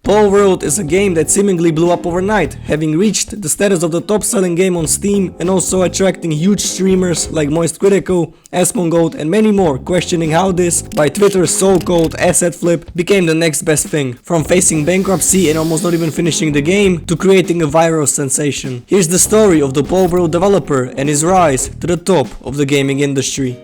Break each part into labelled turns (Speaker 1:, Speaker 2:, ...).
Speaker 1: Palworld is a game that seemingly blew up overnight, having reached the status of the top-selling game on Steam and also attracting huge streamers like MoistCritikal, Asmongold and many more questioning how this, by Twitter's so-called asset flip, became the next best thing, from facing bankruptcy and almost not even finishing the game to creating a viral sensation. Here's the story of the Palworld developer and his rise to the top of the gaming industry.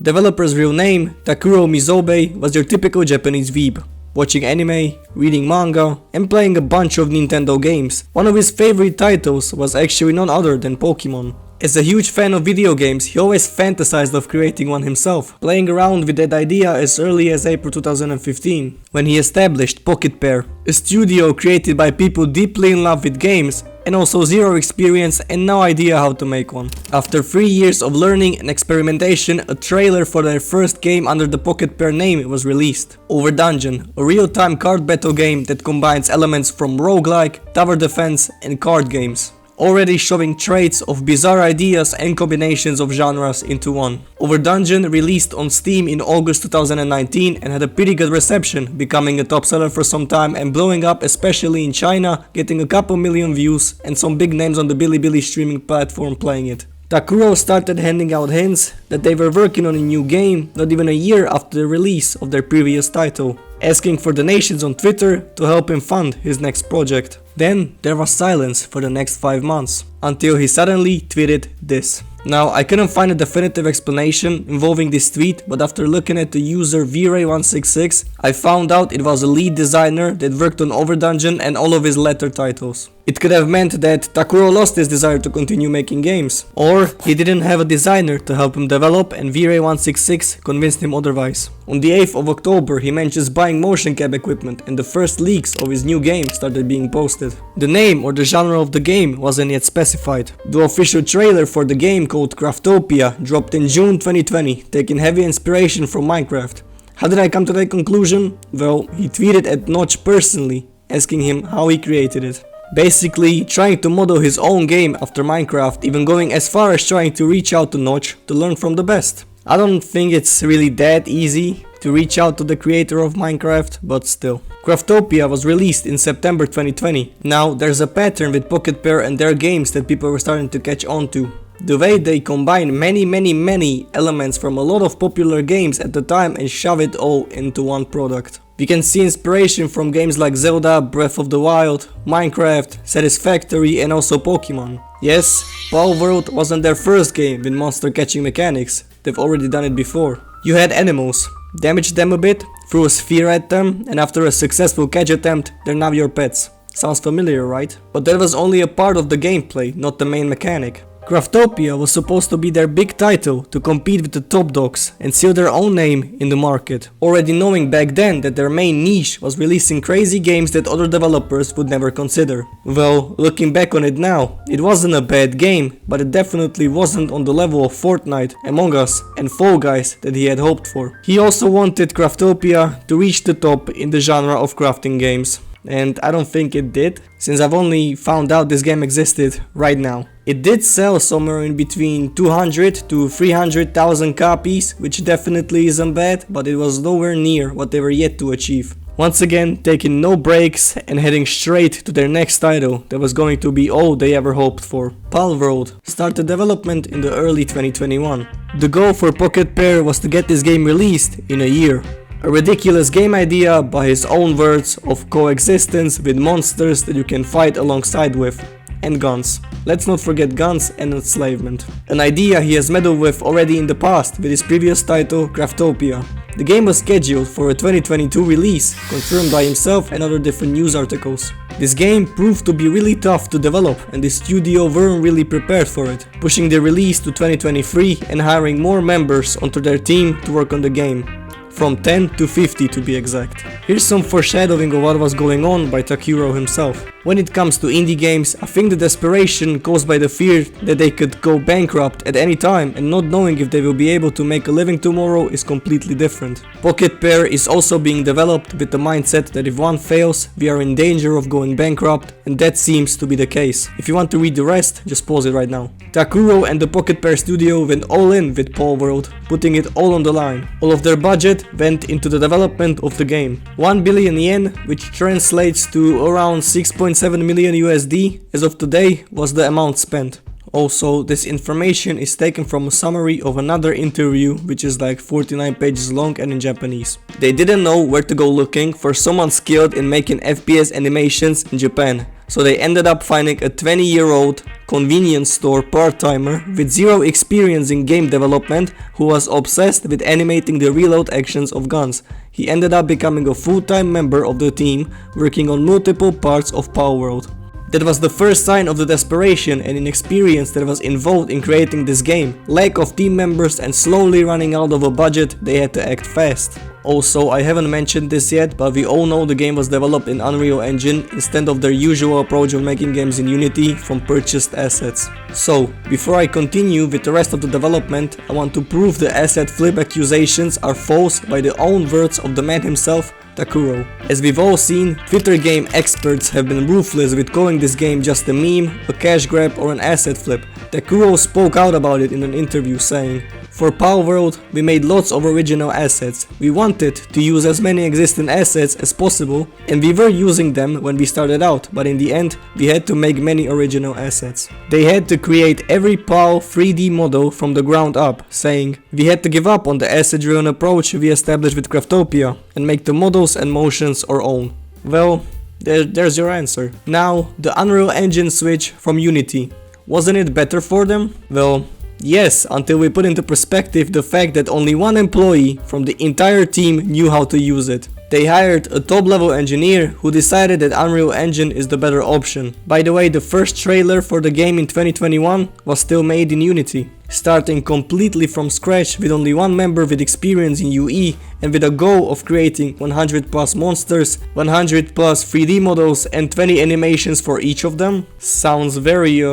Speaker 1: Developer's real name, Takuro Mizobe, was your typical Japanese weeb, watching anime, reading manga, and playing a bunch of Nintendo games. One of his favorite titles was actually none other than Pokemon. As a huge fan of video games, he always fantasized of creating one himself, playing around with that idea as early as April 2015, when he established Pocketpair, a studio created by people deeply in love with games and also zero experience and no idea how to make one. After 3 years of learning and experimentation, a trailer for their first game under the Pocketpair name was released. Overdungeon, a real-time card battle game that combines elements from roguelike, tower defense and card games, already showing traits of bizarre ideas and combinations of genres into one. Overdungeon released on Steam in August 2019 and had a pretty good reception, becoming a top seller for some time and blowing up especially in China, getting a couple million views and some big names on the Bilibili streaming platform playing it. Takuro started handing out hints that they were working on a new game not even a year after the release of their previous title, asking for donations on Twitter to help him fund his next project. Then there was silence for the next 5 months, until he suddenly tweeted this. Now, I couldn't find a definitive explanation involving this tweet, but after looking at the user VRay166, I found out it was a lead designer that worked on Overdungeon and all of his latter titles. It could have meant that Takuro lost his desire to continue making games, or he didn't have a designer to help him develop and VRay166 convinced him otherwise. On the 8th of October, he mentions buying motion cam equipment and the first leaks of his new game started being posted. The name or the genre of the game wasn't yet specified. The official trailer for the game called Craftopia dropped in June 2020, taking heavy inspiration from Minecraft. How did I come to that conclusion? Well, he tweeted at Notch personally, asking him how he created it. Basically, trying to model his own game after Minecraft, even going as far as trying to reach out to Notch to learn from the best. I don't think it's really that easy to reach out to the creator of Minecraft, but still. Craftopia was released in September 2020. Now, there's a pattern with Pocketpair and their games that people were starting to catch on to. The way they combine many elements from a lot of popular games at the time and shove it all into one product. We can see inspiration from games like Zelda, Breath of the Wild, Minecraft, Satisfactory and also Pokemon. Yes, Palworld wasn't their first game with monster catching mechanics, they've already done it before. You had animals, damaged them a bit, threw a sphere at them and after a successful catch attempt, they're now your pets. Sounds familiar, right? But that was only a part of the gameplay, not the main mechanic. Craftopia was supposed to be their big title to compete with the top dogs and seal their own name in the market, already knowing back then that their main niche was releasing crazy games that other developers would never consider. Well, looking back on it now, it wasn't a bad game, but it definitely wasn't on the level of Fortnite, Among Us and Fall Guys that he had hoped for. He also wanted Craftopia to reach the top in the genre of crafting games. And I don't think it did, since I've only found out this game existed right now. It did sell somewhere in between 200 to 300,000 copies, which definitely isn't bad, but it was nowhere near what they were yet to achieve. Once again, taking no breaks and heading straight to their next title that was going to be all they ever hoped for. Palworld started development in the early 2021. The goal for Pocketpair was to get this game released in a year. A ridiculous game idea, by his own words, of coexistence with monsters that you can fight alongside with, and guns. Let's not forget guns and enslavement. An idea he has meddled with already in the past with his previous title, Craftopia. The game was scheduled for a 2022 release, confirmed by himself and other different news articles. This game proved to be really tough to develop and the studio weren't really prepared for it, pushing the release to 2023 and hiring more members onto their team to work on the game. From 10 to 50 to be exact. Here's some foreshadowing of what was going on by Takuro himself. When it comes to indie games, I think the desperation caused by the fear that they could go bankrupt at any time and not knowing if they will be able to make a living tomorrow is completely different. Pocketpair is also being developed with the mindset that if one fails, we are in danger of going bankrupt, and that seems to be the case. If you want to read the rest, just pause it right now. Takuro and the Pocketpair studio went all in with Palworld, putting it all on the line. All of their budget went into the development of the game. 1 billion yen, which translates to around 6.7 million USD as of today, was the amount spent. Also, this information is taken from a summary of another interview which is like 49 pages long and in Japanese. They didn't know where to go looking for someone skilled in making FPS animations in Japan, so they ended up finding a 20-year-old convenience store part-timer with zero experience in game development who was obsessed with animating the reload actions of guns. He ended up becoming a full-time member of the team, working on multiple parts of Palworld. That was the first sign of the desperation and inexperience that was involved in creating this game. Lack of team members and slowly running out of a budget, they had to act fast. Also, I haven't mentioned this yet, but we all know the game was developed in Unreal Engine instead of their usual approach of making games in Unity from purchased assets. So, before I continue with the rest of the development, I want to prove the asset flip accusations are false by the own words of the man himself, Takuro. As we've all seen, Twitter game experts have been ruthless with calling this game just a meme, a cash grab or an asset flip. Takuro spoke out about it in an interview saying, "For Palworld, we made lots of original assets. We wanted to use as many existing assets as possible, and we were using them when we started out, but in the end, we had to make many original assets. They had to create every PAL 3D model from the ground up, saying, we had to give up on the asset-driven approach we established with Craftopia, and make the models and motions our own." Well, there's your answer. Now, the Unreal Engine switch from Unity. Wasn't it better for them? Well, yes, until we put into perspective the fact that only one employee from the entire team knew how to use it. They hired a top-level engineer who decided that Unreal Engine is the better option. By the way, the first trailer for the game in 2021 was still made in Unity, starting completely from scratch with only one member with experience in UE and with a goal of creating 100 plus monsters, 100 plus 3D models and 20 animations for each of them. Sounds very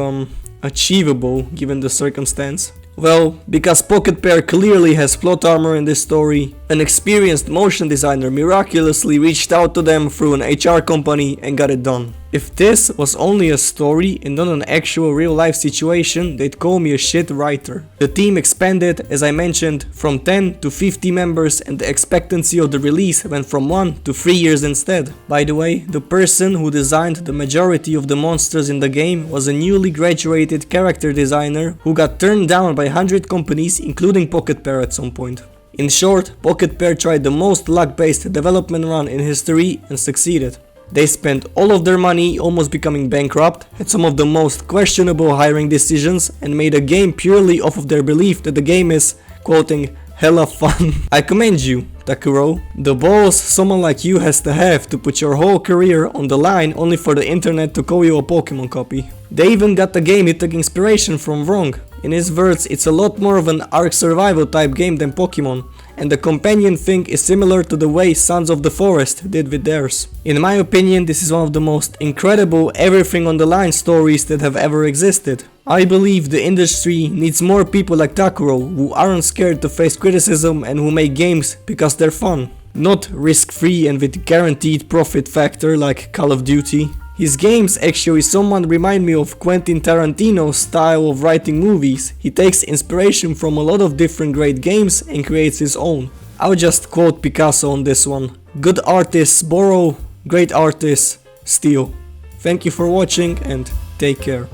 Speaker 1: achievable given the circumstance. Well, because Pocketpair clearly has plot armor in this story, an experienced motion designer miraculously reached out to them through an HR company and got it done. If this was only a story and not an actual real life situation, they'd call me a shit writer. The team expanded, as I mentioned, from 10 to 50 members and the expectancy of the release went from 1 to 3 years instead. By the way, the person who designed the majority of the monsters in the game was a newly graduated character designer who got turned down by 100 companies, including Pocketpair at some point. In short, Pocketpair tried the most luck-based development run in history and succeeded. They spent all of their money almost becoming bankrupt, had some of the most questionable hiring decisions, and made a game purely off of their belief that the game is, quoting, hella fun. I commend you, Takuro. The balls someone like you has to have to put your whole career on the line only for the internet to call you a Pokemon copy. They even got the game he took inspiration from wrong. In his words, it's a lot more of an Ark survival type game than Pokemon, and the companion thing is similar to the way Sons of the Forest did with theirs. In my opinion, this is one of the most incredible everything on the line stories that have ever existed. I believe the industry needs more people like Takuro who aren't scared to face criticism and who make games because they're fun. Not risk-free and with guaranteed profit factor like Call of Duty. His games actually somewhat remind me of Quentin Tarantino's style of writing movies. He takes inspiration from a lot of different great games and creates his own. I'll just quote Picasso on this one. Good artists borrow, great artists steal. Thank you for watching and take care.